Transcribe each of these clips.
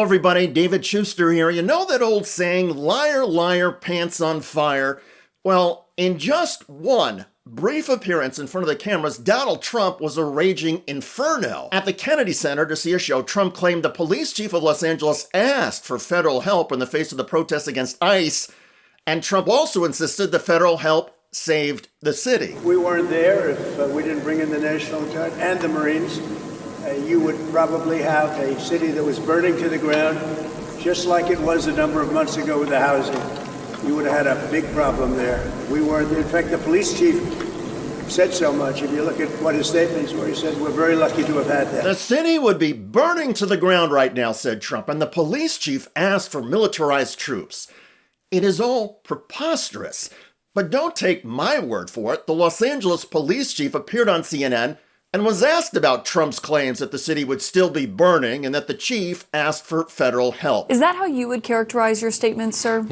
Hello, everybody. David Shuster here. You know that old saying, liar, liar, pants on fire? Well, in just one brief appearance in front of the cameras, Donald Trump was a raging inferno. At the Kennedy Center to see a show, Trump claimed the police chief of Los Angeles asked for federal help in the face of the protests against ICE, and Trump also insisted the federal help saved the city. We weren't there if we didn't bring in the National Guard and the Marines. You would probably have a city that was burning to the ground, just like it was a number of months ago with the housing. You would have had a big problem there. We weren't. In fact, the police chief said so much. If you look at what his statements were, he said, we're very lucky to have had that. The city would be burning to the ground right now, said Trump, and the police chief asked for militarized troops. It is all preposterous. But don't take my word for it. The Los Angeles police chief appeared on CNN and was asked about Trump's claims that the city would still be burning and that the chief asked for federal help. Is that how you would characterize your statement, sir?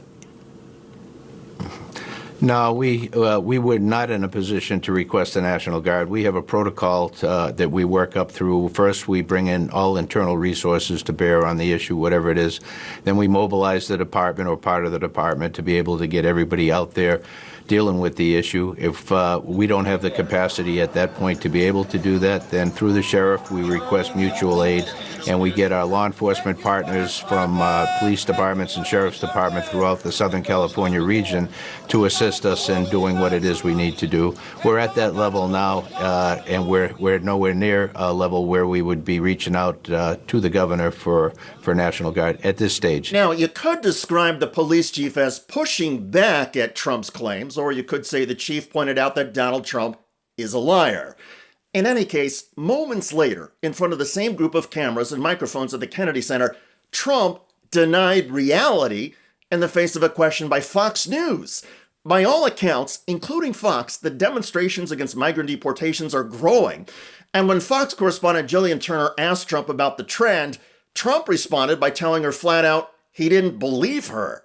No, we were not in a position to request the National Guard. We have a protocol that we work up through. First, we bring in all internal resources to bear on the issue, whatever it is. Then we mobilize the department or part of the department to be able to get everybody out there dealing with the issue. If we don't have the capacity at that point to be able to do that, then through the sheriff, we request mutual aid, and we get our law enforcement partners from police departments and sheriff's department throughout the Southern California region to assist us in doing what it is we need to do. We're at that level now, and we're nowhere near a level where we would be reaching out to the governor for National Guard at this stage. Now, you could describe the police chief as pushing back at Trump's claims, or you could say the chief pointed out that Donald Trump is a liar. In any case, moments later, in front of the same group of cameras and microphones at the Kennedy Center, Trump denied reality in the face of a question by Fox News. By all accounts, including Fox, the demonstrations against migrant deportations are growing. And when Fox correspondent Jillian Turner asked Trump about the trend, Trump responded by telling her flat out he didn't believe her.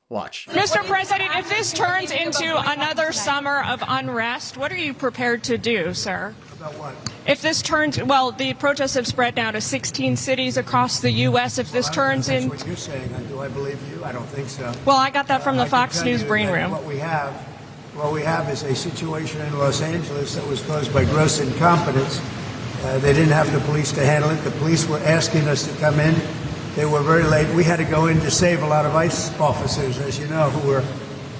Watch. Mr. President, if this turns into another summer of unrest, what are you prepared to do, sir? About what? If this turns, well, the protests have spread now to 16 cities across the U.S. If this turns in... That's what you're saying. Do I believe you? I don't think so. Well, I got that from the I Fox can tell News you green that room. What we have is a situation in Los Angeles that was caused by gross incompetence. They didn't have the police to handle it. The police were asking us to come in. They were very late. We had to go in to save a lot of ICE officers, as you know, who were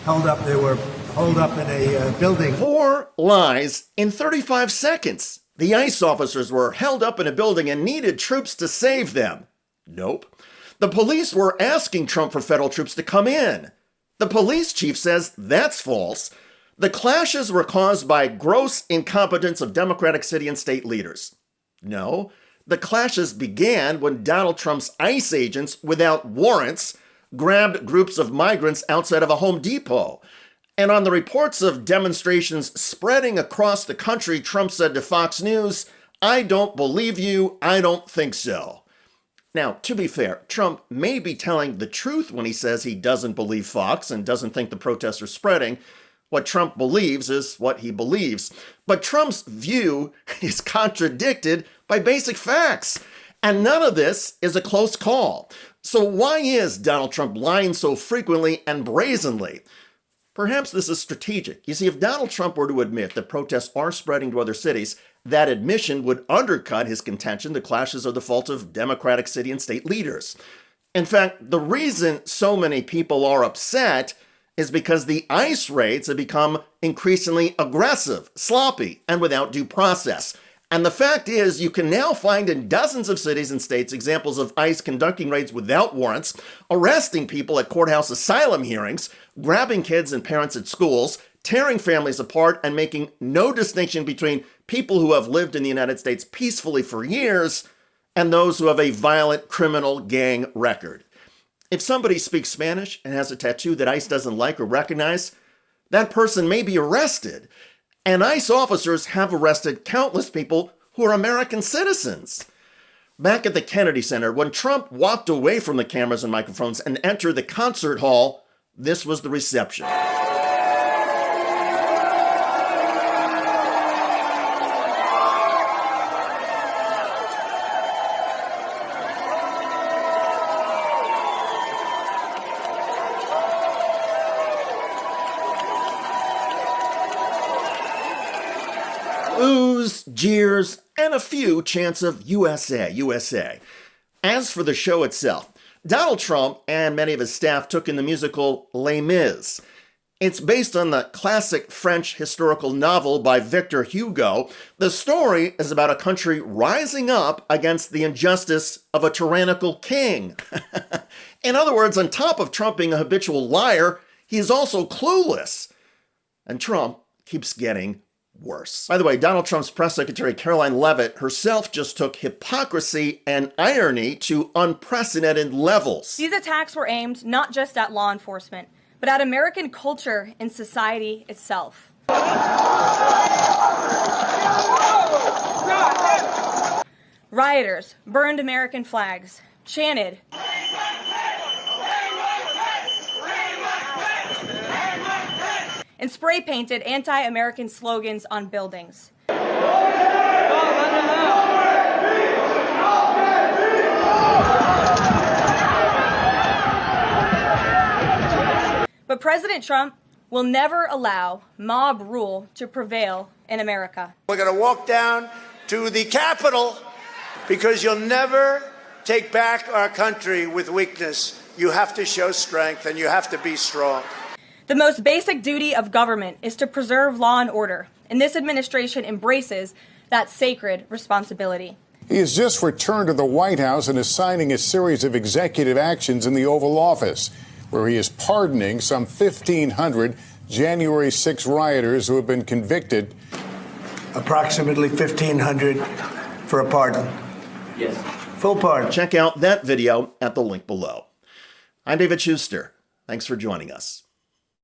held up. They were holed up in a building. 4 lies in 35 seconds. The ICE officers were held up in a building and needed troops to save them. Nope. The police were asking Trump for federal troops to come in. The police chief says that's false. The clashes were caused by gross incompetence of Democratic city and state leaders. No. The clashes began when Donald Trump's ICE agents, without warrants, grabbed groups of migrants outside of a Home Depot. And on the reports of demonstrations spreading across the country, Trump said to Fox News, "I don't believe you, I don't think so." Now, to be fair, Trump may be telling the truth when he says he doesn't believe Fox and doesn't think the protests are spreading. What Trump believes is what he believes. But Trump's view is contradicted by basic facts. And none of this is a close call. So why is Donald Trump lying so frequently and brazenly? Perhaps this is strategic. You see, if Donald Trump were to admit that protests are spreading to other cities, that admission would undercut his contention the clashes are the fault of Democratic city and state leaders. In fact, the reason so many people are upset is because the ICE raids have become increasingly aggressive, sloppy, and without due process. And the fact is, you can now find in dozens of cities and states examples of ICE conducting raids without warrants, arresting people at courthouse asylum hearings, grabbing kids and parents at schools, tearing families apart, and making no distinction between people who have lived in the United States peacefully for years and those who have a violent criminal gang record. If somebody speaks Spanish and has a tattoo that ICE doesn't like or recognize, that person may be arrested. And ICE officers have arrested countless people who are American citizens. Back at the Kennedy Center, when Trump walked away from the cameras and microphones and entered the concert hall, this was the reception. jeers, and a few chants of USA, USA. As for the show itself, Donald Trump and many of his staff took in the musical Les Mis. It's based on the classic French historical novel by Victor Hugo. The story is about a country rising up against the injustice of a tyrannical king. In other words, on top of Trump being a habitual liar, he is also clueless. And Trump keeps getting worse. By the way, Donald Trump's press secretary Caroline Leavitt herself just took hypocrisy and irony to unprecedented levels. These attacks were aimed not just at law enforcement, but at American culture and society itself. Rioters burned American flags, chanted, and spray-painted anti-American slogans on buildings. But President Trump will never allow mob rule to prevail in America. We're going to walk down to the Capitol because you'll never take back our country with weakness. You have to show strength and you have to be strong. The most basic duty of government is to preserve law and order, and this administration embraces that sacred responsibility. He has just returned to the White House and is signing a series of executive actions in the Oval Office, where he is pardoning some 1,500 January 6 rioters who have been convicted. Approximately 1,500 for a pardon. Yes. Full pardon. Check out that video at the link below. I'm David Shuster. Thanks for joining us.